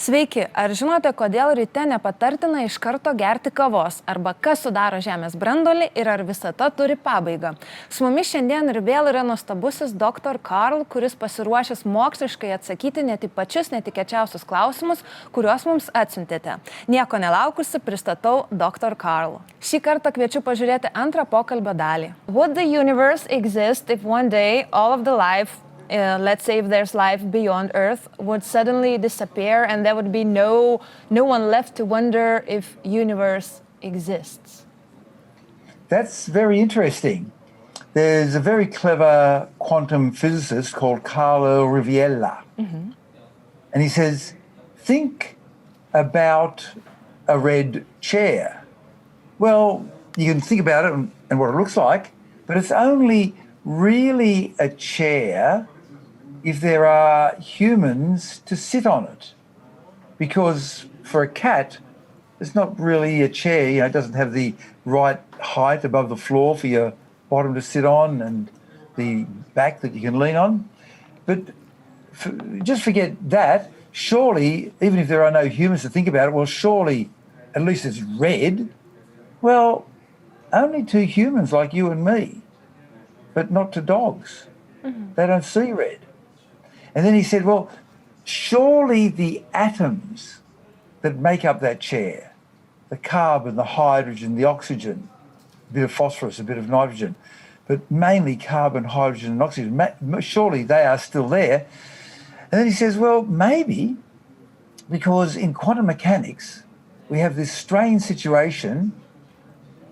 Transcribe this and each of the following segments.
Sveiki, ar žinote, kodėl ryte nepatartina iš karto gerti kavos, arba kas sudaro Žemės branduolį ir ar visata turi pabaigą? Su mumis šiandien ir vėl yra nuostabusis Doctor Karl, kuris pasiruošęs moksliškai atsakyti net į pačius netikėčiausius klausimus, kuriuos mums atsiuntėte. Nieko nelaukusi, pristatau Doctor Karl. Šį kartą kviečiu pažiūrėti antrą pokalbio dalį. Would the universe exist if one day all of the life, let's say if there's life beyond Earth, would suddenly disappear and there would be no one left to wonder if universe exists? That's very interesting. There's a very clever quantum physicist called Karl Kruszelnicki. Mm-hmm. And he says, think about a red chair. Well, you can think about it and what it looks like, but it's only really a chair if there are humans to sit on it. Because for a cat, it's not really a chair, it doesn't have the right height above the floor for your bottom to sit on and the back that you can lean on. But just forget that. Surely, even if there are no humans to think about it, well, surely, at least it's red. Well, only to humans like you and me, but not to dogs. Mm-hmm. They don't see red. And then he said, well, surely the atoms that make up that chair, the carbon, the hydrogen, the oxygen, a bit of phosphorus, a bit of nitrogen, but mainly carbon, hydrogen and oxygen, surely they are still there. And then he says, well, maybe because in quantum mechanics, we have this strange situation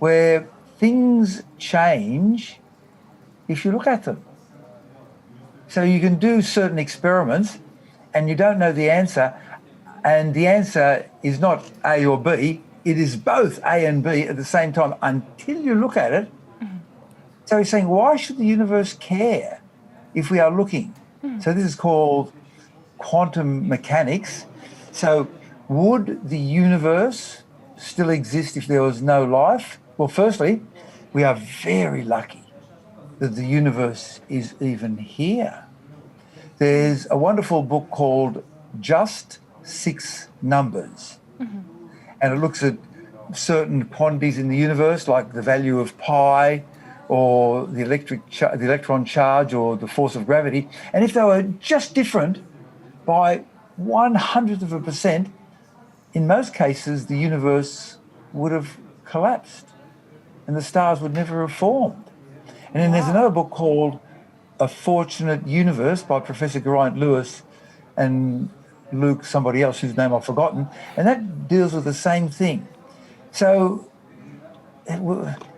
where things change if you look at them. So you can do certain experiments and you don't know the answer, and the answer is not A or B, it is both A and B at the same time until you look at it. Mm-hmm. So he's saying, why should the universe care if we are looking? Mm-hmm. So this is called quantum mechanics. So would the universe still exist if there was no life? Well, firstly, we are very lucky that the universe is even here. There's a wonderful book called Just 6 Numbers. Mm-hmm. And it looks at certain quantities in the universe, like the value of pi or the electron charge or the force of gravity. And if they were just different by 0.01%, in most cases, the universe would have collapsed and the stars would never have formed. And then there's another book called A Fortunate Universe by Professor Geraint Lewis and Luke, somebody else whose name I've forgotten, and that deals with the same thing. So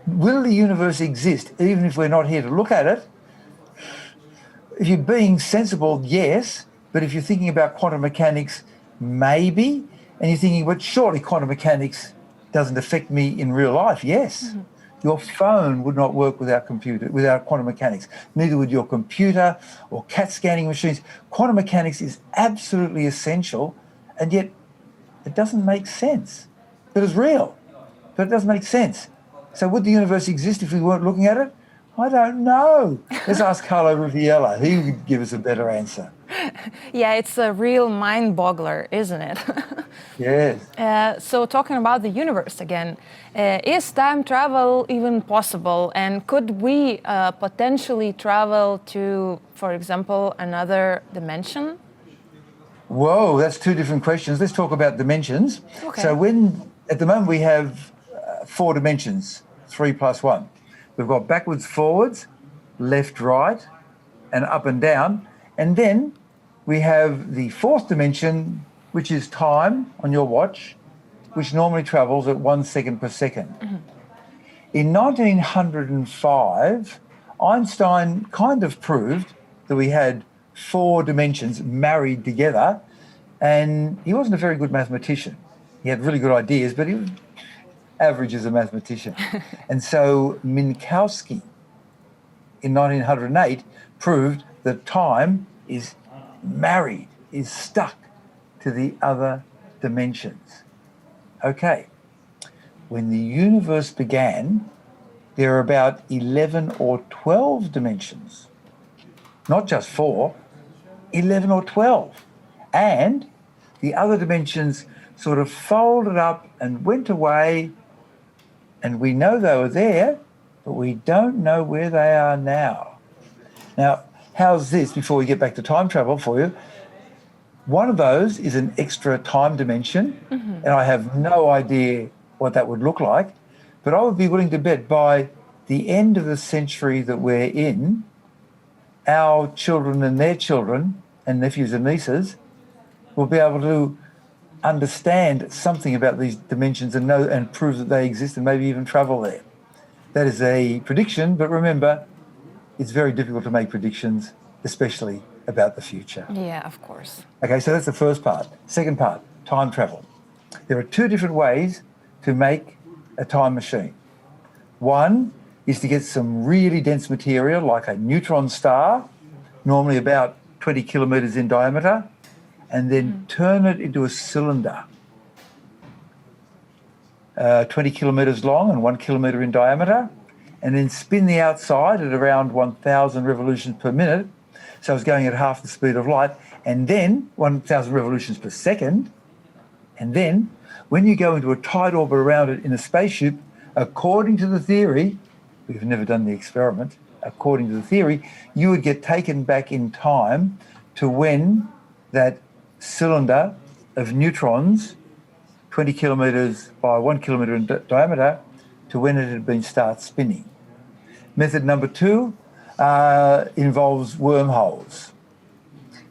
will the universe exist even if we're not here to look at it? If you're being sensible, yes, but if you're thinking about quantum mechanics, maybe, and you're thinking, but surely quantum mechanics doesn't affect me in real life, yes. Mm-hmm. Your phone would not work without quantum mechanics. Neither would your computer or CAT scanning machines. Quantum mechanics is absolutely essential, and yet it doesn't make sense. It is real, but it doesn't make sense. So would the universe exist if we weren't looking at it? I don't know. Let's ask Karl Kruszelnicki. He would give us a better answer. Yeah, it's a real mind-boggler, isn't it? Yes. So talking about the universe again, is time travel even possible? And could we potentially travel to, for example, another dimension? Whoa, that's 2 different questions. Let's talk about dimensions. Okay. So at the moment we have 4 dimensions, 3 plus 1. We've got backwards, forwards, left, right, and up and down. And then we have the 4th dimension, which is time on your watch, which normally travels at 1 second per second. Mm-hmm. In 1905, Einstein kind of proved that we had 4 dimensions married together, and he wasn't a very good mathematician. He had really good ideas, but he was average as a mathematician. And so Minkowski in 1908 proved that time is married, is stuck to the other dimensions. Okay, when the universe began, there are about 11 or 12 dimensions. Not just 4, 11 or 12. And the other dimensions sort of folded up and went away, and we know they were there, but we don't know where they are now. Now, how's this, before we get back to time travel for you? One of those is an extra time dimension, and I have no idea what that would look like, but I would be willing to bet by the end of the century that we're in, our children and their children and nephews and nieces will be able to understand something about these dimensions and know and prove that they exist and maybe even travel there. That is a prediction, but remember, it's very difficult to make predictions, especially about the future. Yeah, of course. Okay, so that's the first part. Second part, time travel. There are two different ways to make a time machine. One is to get some really dense material like a neutron star, normally about 20 kilometres in diameter, and then turn it into a cylinder, 20 kilometres long and 1 kilometre in diameter, and then spin the outside at around 1,000 revolutions per minute, so it's going at half the speed of light, and then 1,000 revolutions per second, and then when you go into a tight orbit around it in a spaceship, according to the theory, we've never done the experiment, according to the theory, you would get taken back in time to when that cylinder of neutrons, 20 kilometres by 1 kilometre in diameter, to when it had been start spinning. Method number two involves wormholes.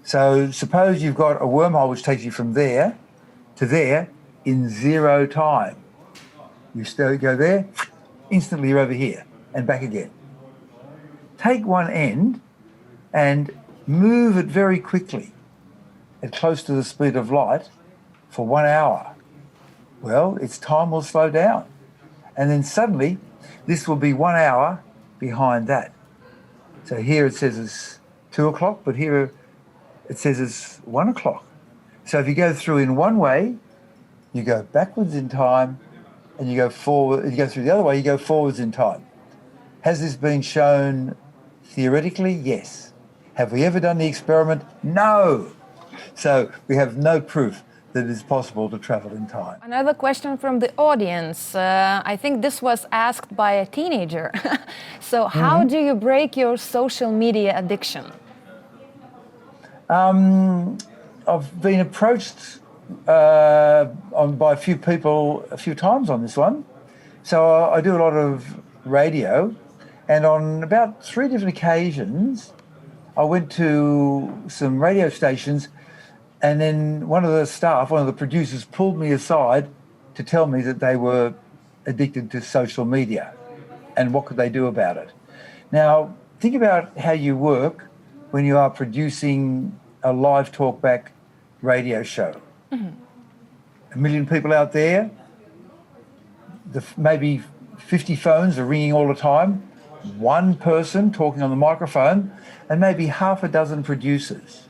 So suppose you've got a wormhole which takes you from there to there in 0 time. You still go there, instantly you're over here and back again. Take one end and move it very quickly at close to the speed of light for 1 hour. Well, its time will slow down. And then suddenly, this will be 1 hour behind that. So here it says it's 2 o'clock, but here it says it's 1 o'clock. So if you go through in one way, you go backwards in time, and you go forward. If you go through the other way, you go forwards in time. Has this been shown theoretically? Yes. Have we ever done the experiment? No. So we have no proof that it is possible to travel in time. Another question from the audience. I think this was asked by a teenager. So how do you break your social media addiction? I've been approached by a few people a few times on this one. So I do a lot of radio, and on about 3 different occasions, I went to some radio stations, and then one of the producers pulled me aside to tell me that they were addicted to social media and what could they do about it. Now, think about how you work when you are producing a live talkback radio show. 1 million people out there, maybe 50 phones are ringing all the time, one person talking on the microphone, and maybe half a dozen producers.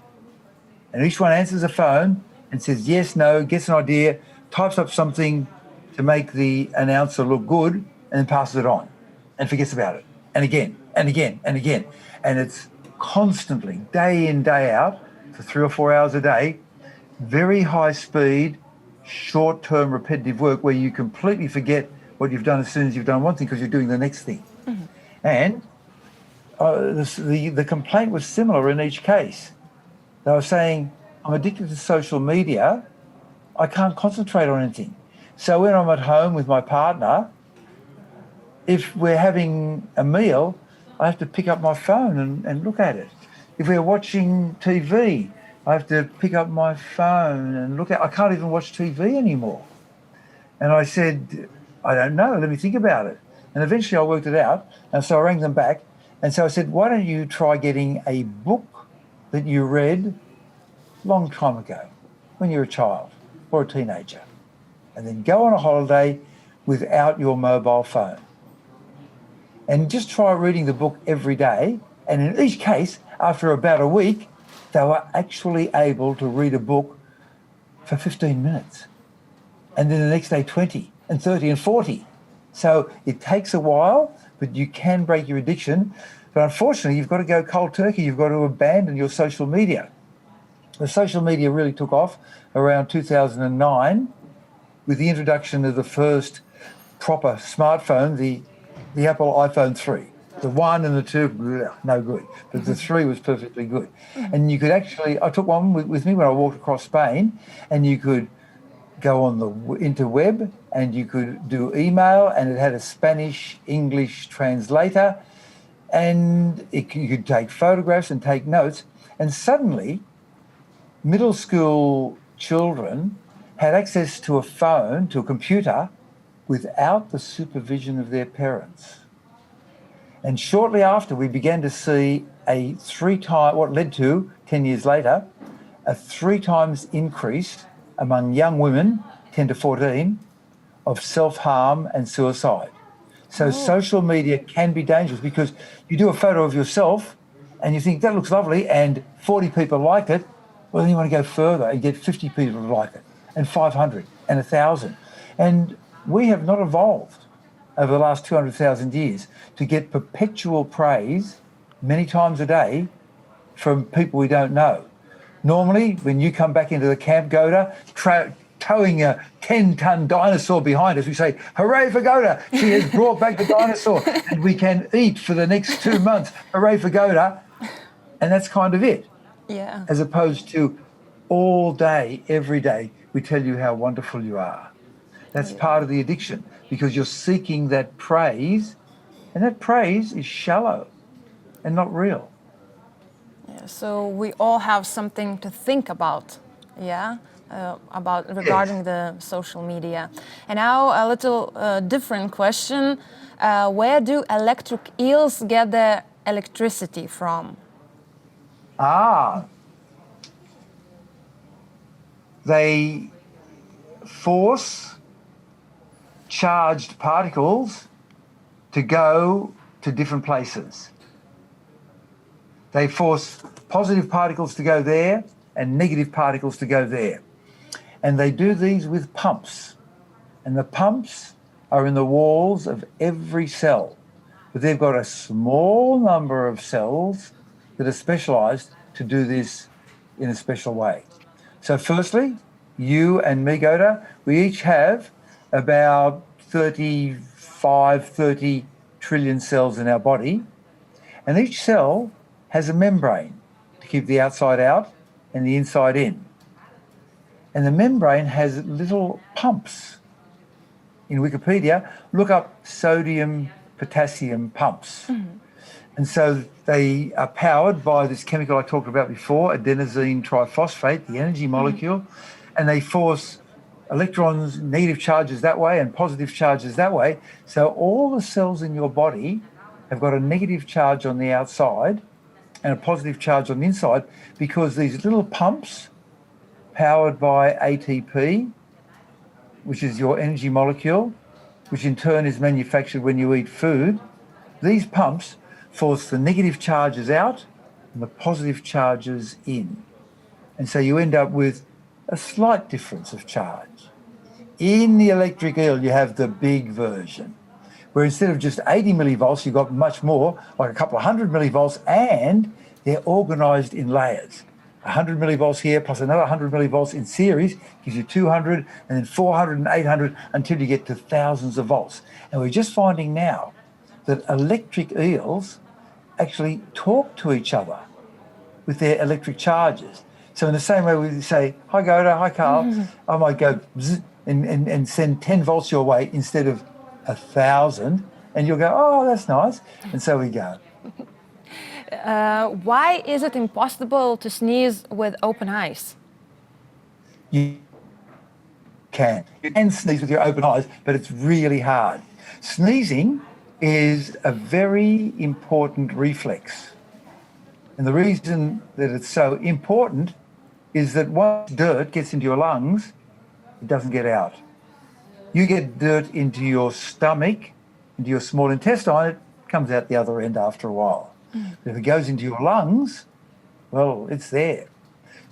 And each one answers a phone and says yes, no, gets an idea, types up something to make the announcer look good, and then passes it on and forgets about it. And again, and again, and again. And it's constantly, day in, day out, for 3 or 4 hours a day, very high speed, short-term repetitive work where you completely forget what you've done as soon as you've done one thing because you're doing the next thing. And the complaint was similar in each case. They were saying, I'm addicted to social media, I can't concentrate on anything. So when I'm at home with my partner, if we're having a meal, I have to pick up my phone and look at it. If we're watching TV, I have to pick up my phone and look at it. I can't even watch TV anymore. And I said, I don't know, let me think about it. And eventually I worked it out, and so I rang them back. And so I said, why don't you try getting a book that you read a long time ago, when you were a child or a teenager, and then go on a holiday without your mobile phone. And just try reading the book every day. And in each case, after about a week, they were actually able to read a book for 15 minutes. And then the next day, 20 and 30 and 40. So it takes a while, but you can break your addiction. But unfortunately, you've got to go cold turkey. You've got to abandon your social media. The social media really took off around 2009 with the introduction of the first proper smartphone, the Apple iPhone 3. The 1 and the 2, no good, but the 3 was perfectly good. And you could actually, I took one with me when I walked across Spain, and you could go on the interweb and you could do email, and it had a Spanish-English translator, and you could take photographs and take notes. And suddenly, middle school children had access to a phone, to a computer, without the supervision of their parents. And shortly after, we began to see what led to, 10 years later, a 3 times increase among young women, 10 to 14, of self-harm and suicide. So social media can be dangerous because you do a photo of yourself and you think, that looks lovely, and 40 people liked it. Well, then you want to go further and get 50 people to like it, and 500, and 1,000. And we have not evolved over the last 200,000 years to get perpetual praise many times a day from people we don't know. Normally, when you come back into the camp, Goda, towing a 10-ton dinosaur behind us, we say, hooray for Goda, she has brought back the dinosaur and we can eat for the next 2 months. Hooray for Goda. And that's kind of it. Yeah. As opposed to all day, every day, we tell you how wonderful you are. That's part of the addiction, because you're seeking that praise, and that praise is shallow and not real. Yeah, so we all have something to think about, regarding the social media. And now a little different question. Where do electric eels get their electricity from? They force charged particles to go to different places. They force positive particles to go there and negative particles to go there. And they do these with pumps. And the pumps are in the walls of every cell. But they've got a small number of cells that are specialised to do this in a special way. So firstly, you and me, Goda, we each have about 30 trillion cells in our body, and each cell has a membrane to keep the outside out and the inside in. And the membrane has little pumps. In Wikipedia, look up sodium-potassium pumps. Mm-hmm. And so they are powered by this chemical I talked about before, adenosine triphosphate, the energy molecule, and they force electrons, negative charges that way and positive charges that way. So all the cells in your body have got a negative charge on the outside and a positive charge on the inside, because these little pumps, powered by ATP, which is your energy molecule, which in turn is manufactured when you eat food, these pumps force the negative charges out and the positive charges in. And so you end up with a slight difference of charge. In the electric eel, you have the big version, where instead of just 80 millivolts, you've got much more, like a couple of 100 millivolts, and they're organised in layers. 100 millivolts here plus another 100 millivolts in series gives you 200, and then 400 and 800 until you get to thousands of volts. And we're just finding now that electric eels actually talk to each other with their electric charges. So in the same way we say, hi Goda, hi Karl, I might go zzz, and send 10 volts your way instead of 1,000, and you'll go, oh, that's nice. And so we go. Why is it impossible to sneeze with open eyes? You can sneeze with your open eyes, but it's really hard. Sneezing is a very important reflex. And the reason that it's so important is that once dirt gets into your lungs, it doesn't get out. You get dirt into your stomach, into your small intestine, it comes out the other end after a while. But if it goes into your lungs, well, it's there.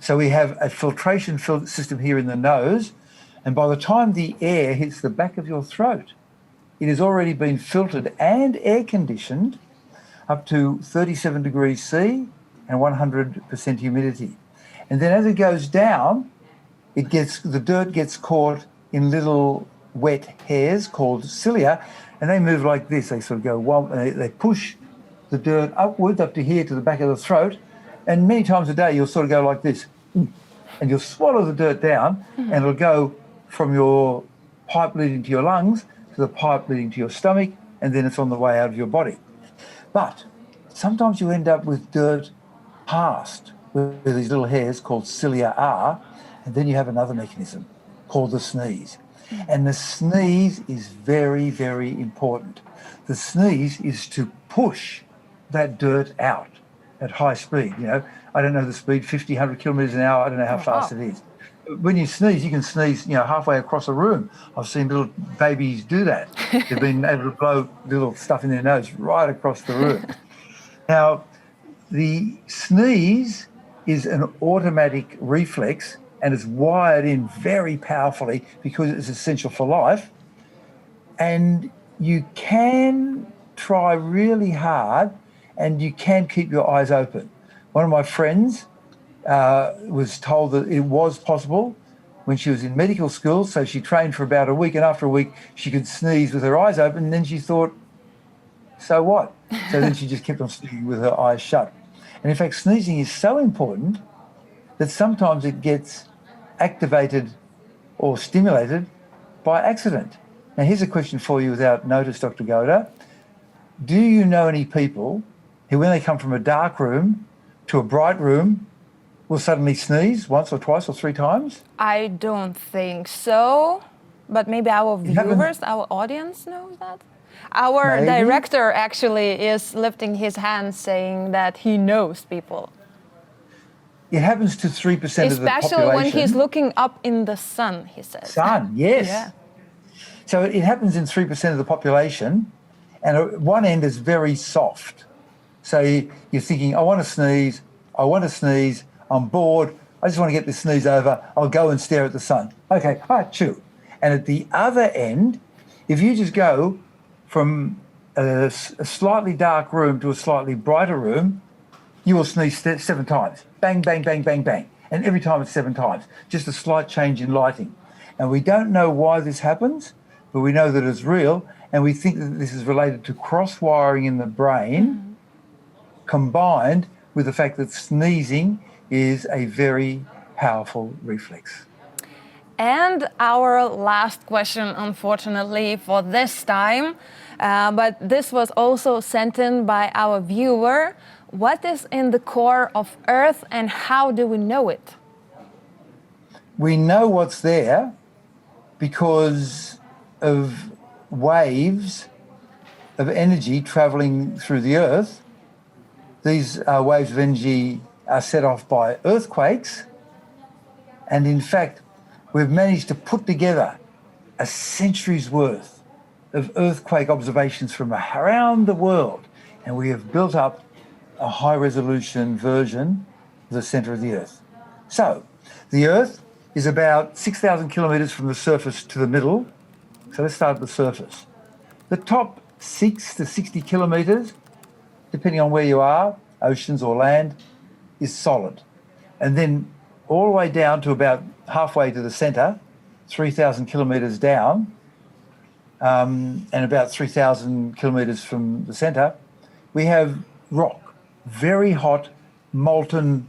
So we have a filtration system here in the nose, and by the time the air hits the back of your throat, it has already been filtered and air conditioned up to 37 degrees C and 100% humidity. And then as it goes down, the dirt gets caught in little wet hairs called cilia, and they move like this. They sort of go, they push the dirt upwards up to here to the back of the throat, and many times a day you'll sort of go like this, and you'll swallow the dirt down, and it'll go from your pipe leading to your lungs to the pipe leading to your stomach, and then it's on the way out of your body. But sometimes you end up with dirt past where these little hairs called cilia are, and then you have another mechanism called the sneeze. And the sneeze is very, very important. The sneeze is to push that dirt out at high speed. You know, I don't know the speed, 50, 100 kilometres an hour. I don't know how fast it is. When you sneeze, you can sneeze, halfway across a room. I've seen little babies do that. They've been able to blow little stuff in their nose right across the room. Now, the sneeze is an automatic reflex, and it's wired in very powerfully because it's essential for life. And you can try really hard, and you can keep your eyes open. One of my friends was told that it was possible when she was in medical school, so she trained for about a week, and after a week she could sneeze with her eyes open, and then she thought, so what? So then she just kept on sneezing with her eyes shut. And in fact, sneezing is so important that sometimes it gets activated or stimulated by accident. Now, here's a question for you without notice, Dr. Goda. Do you know any people who, when they come from a dark room to a bright room, will suddenly sneeze once or twice or three times? I don't think so, but maybe our viewers, our audience knows that. Our director actually is lifting his hand saying that he knows people. It happens to 3% of the population. Especially when he's looking up in the sun, he says. Sun, yes. Yeah. So it happens in 3% of the population, and at one end is very soft. So you're thinking, I want to sneeze, I'm bored, I just want to get this sneeze over, I'll go and stare at the sun. Okay, chew. And at the other end, if you just go from a slightly dark room to a slightly brighter room, you will sneeze 7 times. Bang, bang, bang, bang, bang. And every time it's 7 times. Just a slight change in lighting. And we don't know why this happens, but we know that it's real. And we think that this is related to cross-wiring in the brain, combined with the fact that sneezing is a very powerful reflex. And our last question, unfortunately, for this time, but this was also sent in by our viewer. What is in the core of Earth and how do we know it? We know what's there because of waves of energy travelling through the Earth. These waves of energy are set off by earthquakes, and in fact, we've managed to put together a century's worth of earthquake observations from around the world, and we have built up a high-resolution version of the centre of the Earth. So, the Earth is about 6,000 kilometres from the surface to the middle. So let's start at the surface. The top 6 to 60 kilometres, depending on where you are, oceans or land, is solid. And then all the way down to about halfway to the centre, 3,000 kilometres down, and about 3,000 kilometres from the centre, we have rock. Very hot, molten,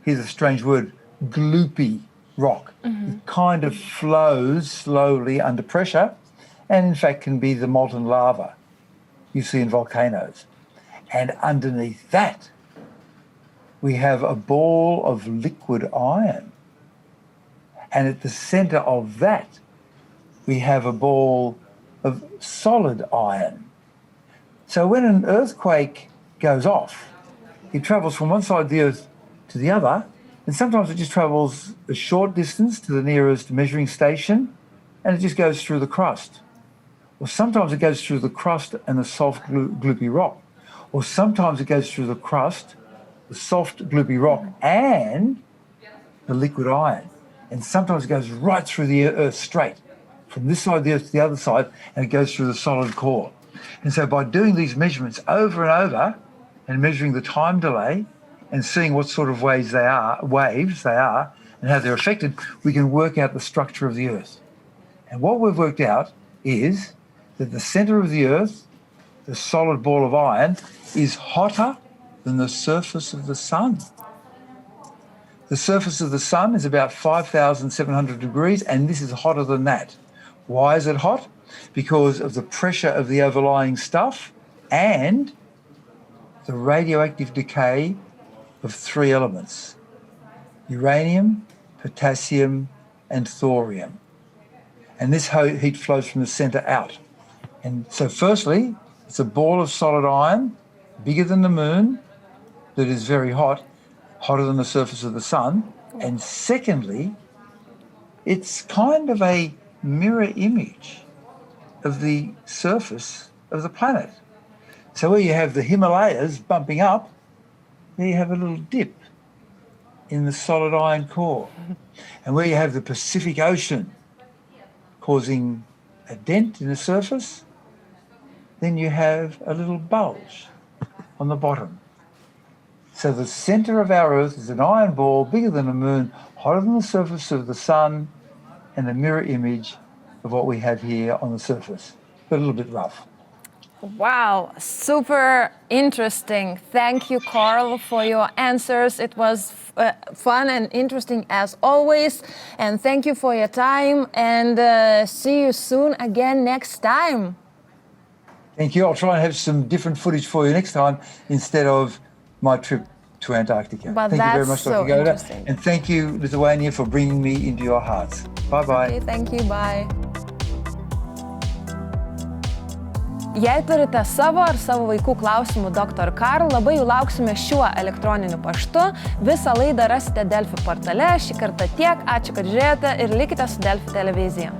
here's a strange word, gloopy rock. It kind of flows slowly under pressure and in fact can be the molten lava you see in volcanoes. And underneath that, we have a ball of liquid iron. And at the centre of that, we have a ball of solid iron. So when an earthquake goes off, it travels from one side of the Earth to the other, and sometimes it just travels a short distance to the nearest measuring station, and it just goes through the crust. Or sometimes it goes through the crust and the soft, gloopy rock. Or sometimes it goes through the crust, the soft, gloopy rock, and the liquid iron. And sometimes it goes right through the Earth straight, from this side of the Earth to the other side, and it goes through the solid core. And so by doing these measurements over and over, and measuring the time delay and seeing what sort of waves they are, and how they're affected, we can work out the structure of the Earth. And what we've worked out is that the center of the Earth, the solid ball of iron, is hotter than the surface of the sun. The surface of the sun is about 5,700 degrees, and this is hotter than that. Why is it hot? Because of the pressure of the overlying stuff and the radioactive decay of 3 elements: uranium, potassium, and thorium. And this heat flows from the center out. And so firstly, it's a ball of solid iron, bigger than the moon, that is very hot, hotter than the surface of the sun. And secondly, it's kind of a mirror image of the surface of the planet. So where you have the Himalayas bumping up, there you have a little dip in the solid iron core. And where you have the Pacific Ocean causing a dent in the surface, then you have a little bulge on the bottom. So the center of our Earth is an iron ball bigger than the moon, hotter than the surface of the sun, and a mirror image of what we have here on the surface, but a little bit rough. Wow, super interesting. Thank you, Karl, for your answers. It was fun and interesting as always. And thank you for your time, and see you soon again next time. Thank you. I'll try and have some different footage for you next time instead of my trip to Antarctica. But thank you very much, so Dr. Yoda. interesting. And thank you, Lithuania, for bringing me into your hearts. Bye-bye. Okay, thank you, bye. Jei turite savo ar savo vaikų klausimų Dr. Karl, labai jų lauksime šiuo elektroniniu paštu. Visą laidą rasite Delfi portale. Šį kartą tiek. Ačiū, kad žiūrėjote, ir likite su Delfi televizija.